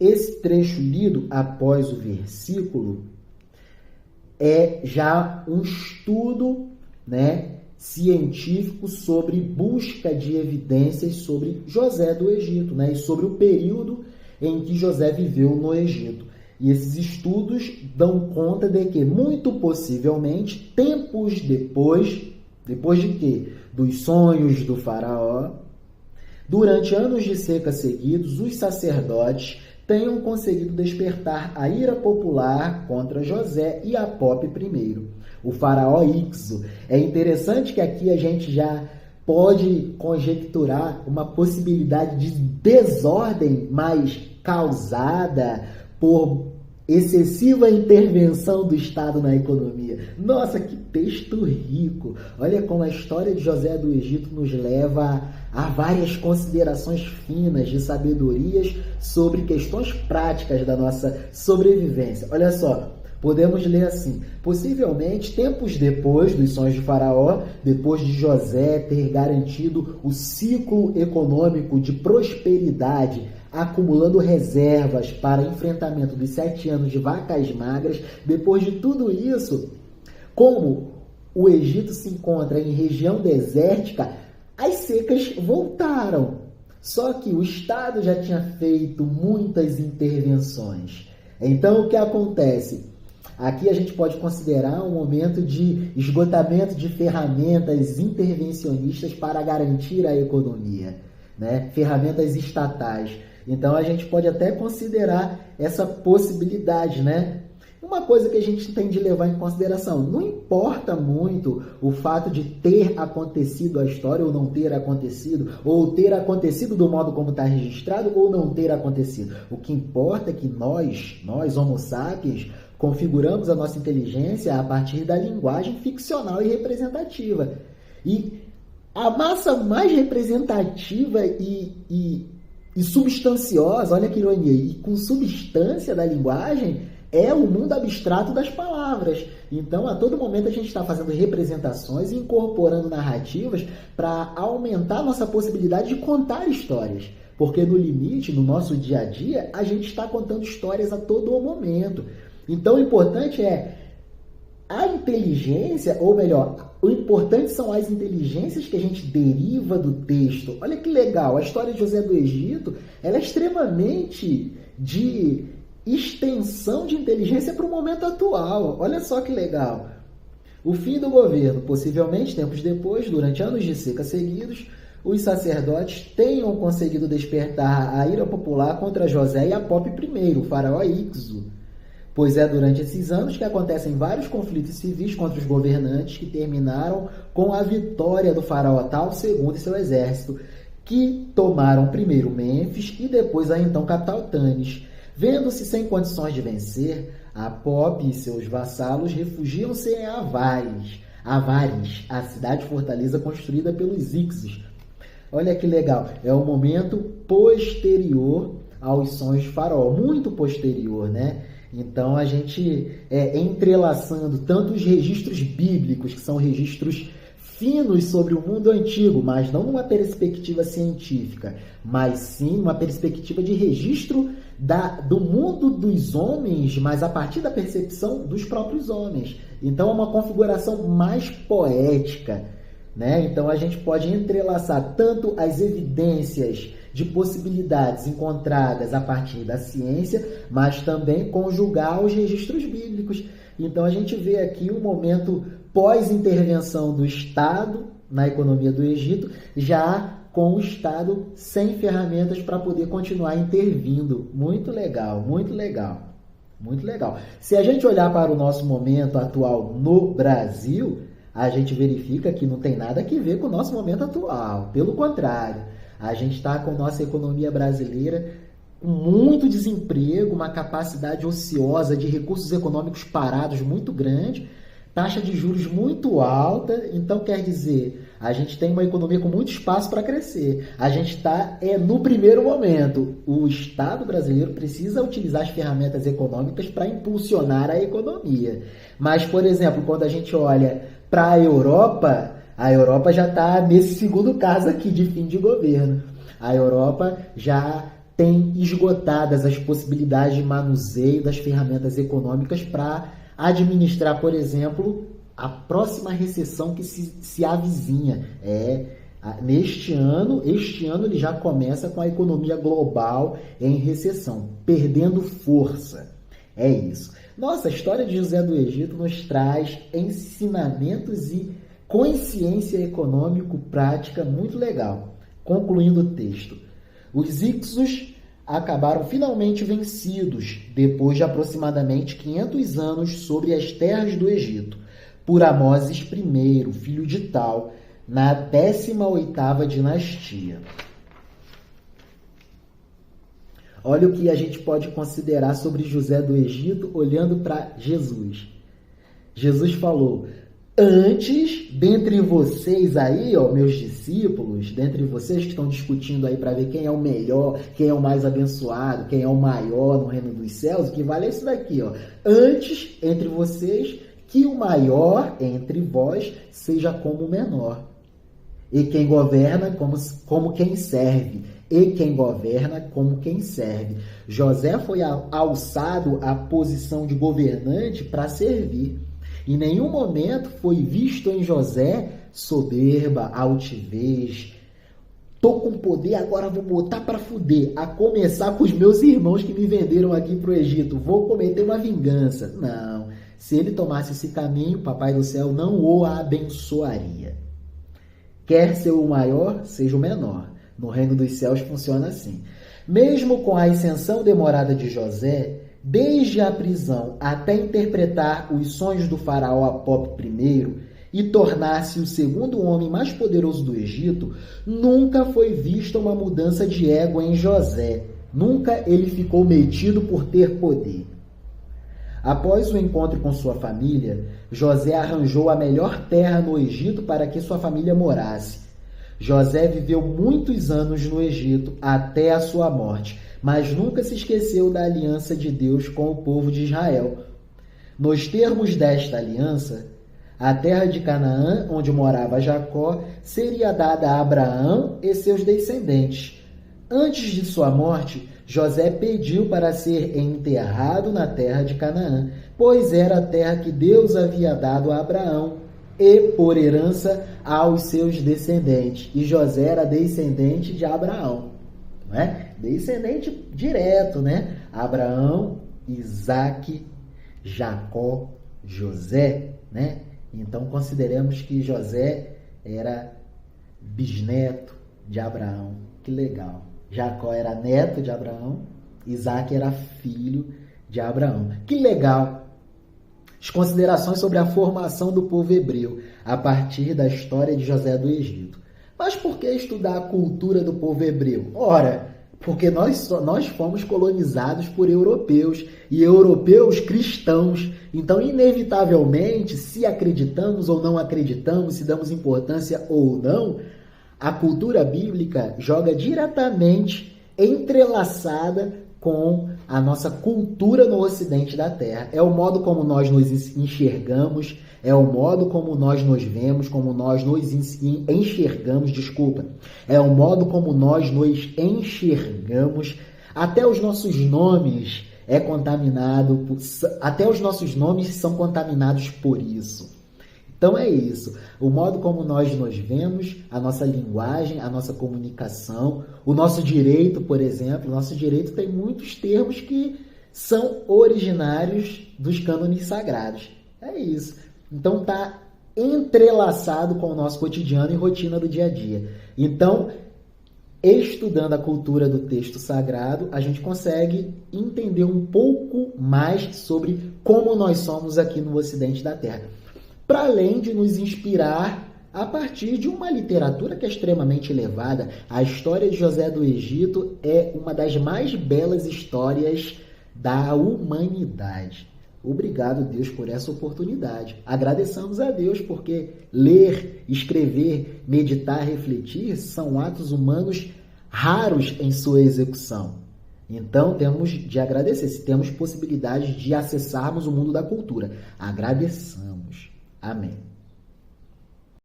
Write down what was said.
esse trecho lido após o versículo é já um estudo, né, científico sobre busca de evidências sobre José do Egito, né, e sobre o período em que José viveu no Egito. E esses estudos dão conta de que, muito possivelmente, tempos depois de quê? Dos sonhos do faraó, durante anos de seca seguidos, os sacerdotes tenham conseguido despertar a ira popular contra José e Apop I, o faraó Ixo. É interessante que aqui a gente já pode conjecturar uma possibilidade de desordem mais causada por excessiva intervenção do Estado na economia. Nossa, que texto rico! Olha como a história de José do Egito nos leva a várias considerações finas de sabedorias sobre questões práticas da nossa sobrevivência. Olha só, podemos ler assim: possivelmente, tempos depois dos sonhos de Faraó, depois de José ter garantido o ciclo econômico de prosperidade, acumulando reservas para enfrentamento dos 7 anos de vacas magras, depois de tudo isso, como o Egito se encontra em região desértica, as secas voltaram. Só que o Estado já tinha feito muitas intervenções. Então, o que acontece? Aqui a gente pode considerar um momento de esgotamento de ferramentas intervencionistas para garantir a economia, né? Ferramentas estatais. Então, a gente pode até considerar essa possibilidade, né? Uma coisa que a gente tem de levar em consideração: não importa muito o fato de ter acontecido a história ou não ter acontecido, ou ter acontecido do modo como está registrado ou não ter acontecido. O que importa é que nós Homo sapiens, configuramos a nossa inteligência a partir da linguagem ficcional e representativa. E a massa mais representativa e substanciosa, olha que ironia, e com substância da linguagem é o mundo abstrato das palavras. Então, a todo momento a gente está fazendo representações e incorporando narrativas para aumentar a nossa possibilidade de contar histórias. Porque no limite, no nosso dia a dia, a gente está contando histórias a todo momento. Então, o importante é a inteligência, ou melhor, o importante são as inteligências que a gente deriva do texto. Olha que legal, a história de José do Egito, ela é extremamente de extensão de inteligência para o momento atual. Olha só que legal. O fim do governo, possivelmente tempos depois, durante anos de seca seguidos, os sacerdotes tenham conseguido despertar a ira popular contra José e Apop I, o faraó Ixo. Pois é durante esses anos que acontecem vários conflitos civis contra os governantes que terminaram com a vitória do faraó Tal II e seu exército, que tomaram primeiro Mênfis e depois a então capital Tanis. Vendo-se sem condições de vencer, Apop e seus vassalos refugiam-se em Avares, a cidade-fortaleza construída pelos Ixos. Olha que legal, é o momento posterior aos sonhos de Faraó, muito posterior, né? Então, a gente entrelaçando tanto os registros bíblicos, que são registros finos sobre o mundo antigo, mas não numa perspectiva científica, mas sim uma perspectiva de registro do mundo dos homens, mas a partir da percepção dos próprios homens. Então, é uma configuração mais poética, né? Então, a gente pode entrelaçar tanto as evidências de possibilidades encontradas a partir da ciência, mas também conjugar os registros bíblicos. Então, a gente vê aqui um momento pós-intervenção do Estado na economia do Egito, já com o Estado sem ferramentas para poder continuar intervindo. Muito legal, muito legal, muito legal. Se a gente olhar para o nosso momento atual no Brasil, a gente verifica que não tem nada a ver com o nosso momento atual. Pelo contrário, a gente está com nossa economia brasileira com muito desemprego, uma capacidade ociosa de recursos econômicos parados muito grande, taxa de juros muito alta. Então, quer dizer, a gente tem uma economia com muito espaço para crescer. A gente está no primeiro momento. O Estado brasileiro precisa utilizar as ferramentas econômicas para impulsionar a economia. Mas, por exemplo, quando a gente olha para a Europa já está nesse segundo caso aqui de fim de governo. A Europa já tem esgotadas as possibilidades de manuseio das ferramentas econômicas para administrar, por exemplo, a próxima recessão que se avizinha. Este ano ele já começa com a economia global em recessão, perdendo força. É isso. Nossa, a história de José do Egito nos traz ensinamentos e consciência econômico-prática muito legal. Concluindo o texto. Os Hicsos acabaram finalmente vencidos, depois de aproximadamente 500 anos sobre as terras do Egito, por Amoses I, filho de Tal, na 18ª dinastia. Olha o que a gente pode considerar sobre José do Egito olhando para Jesus. Jesus falou: antes, dentre vocês aí, meus discípulos, dentre vocês que estão discutindo aí para ver quem é o melhor, quem é o mais abençoado, quem é o maior no reino dos céus, o que vale é isso daqui, Antes, entre vocês, que o maior entre vós seja como o menor. E quem governa como quem serve. E quem governa como quem serve. José foi alçado à posição de governante para servir. Em nenhum momento foi visto em José soberba, altivez. Tô com poder, agora vou botar para fuder. A começar com os meus irmãos que me venderam aqui para o Egito. Vou cometer uma vingança. Não. Se ele tomasse esse caminho, Papai do Céu não o abençoaria. Quer ser o maior, seja o menor. No reino dos céus funciona assim. Mesmo com a ascensão demorada de José, desde a prisão até interpretar os sonhos do faraó Apop I e tornar-se o segundo homem mais poderoso do Egito, nunca foi vista uma mudança de ego em José. Nunca ele ficou metido por ter poder. Após o encontro com sua família, José arranjou a melhor terra no Egito para que sua família morasse. José viveu muitos anos no Egito até a sua morte, mas nunca se esqueceu da aliança de Deus com o povo de Israel. Nos termos desta aliança, a terra de Canaã, onde morava Jacó, seria dada a Abraão e seus descendentes. Antes de sua morte, José pediu para ser enterrado na terra de Canaã, pois era a terra que Deus havia dado a Abraão e por herança aos seus descendentes. E José era descendente de Abraão, não é? Descendente direto, né? Abraão, Isaque, Jacó, José, né? Então consideremos que José era bisneto de Abraão. Que legal. Jacó era neto de Abraão, Isaque era filho de Abraão. Que legal! As considerações sobre a formação do povo hebreu a partir da história de José do Egito. Mas por que estudar a cultura do povo hebreu? Ora, porque nós fomos colonizados por europeus e europeus cristãos. Então, inevitavelmente, se acreditamos ou não acreditamos, se damos importância ou não, a cultura bíblica joga diretamente entrelaçada com a nossa cultura no ocidente da Terra. É o modo como nós nos enxergamos, é o modo como nós nos vemos, como nós nos enxergamos, é o modo como nós nos enxergamos. Até os nossos nomes até os nossos nomes são contaminados por isso. Então é isso, o modo como nós nos vemos, a nossa linguagem, a nossa comunicação, o nosso direito, por exemplo, o nosso direito tem muitos termos que são originários dos cânones sagrados. É isso. Então está entrelaçado com o nosso cotidiano e rotina do dia a dia. Então, estudando a cultura do texto sagrado, a gente consegue entender um pouco mais sobre como nós somos aqui no Ocidente da Terra. Para além de nos inspirar a partir de uma literatura que é extremamente elevada. A história de José do Egito é uma das mais belas histórias da humanidade. Obrigado, Deus, por essa oportunidade. Agradeçamos a Deus porque ler, escrever, meditar, refletir são atos humanos raros em sua execução. Então, temos de agradecer. Se temos possibilidade de acessarmos o mundo da cultura, agradeçamos. Amém.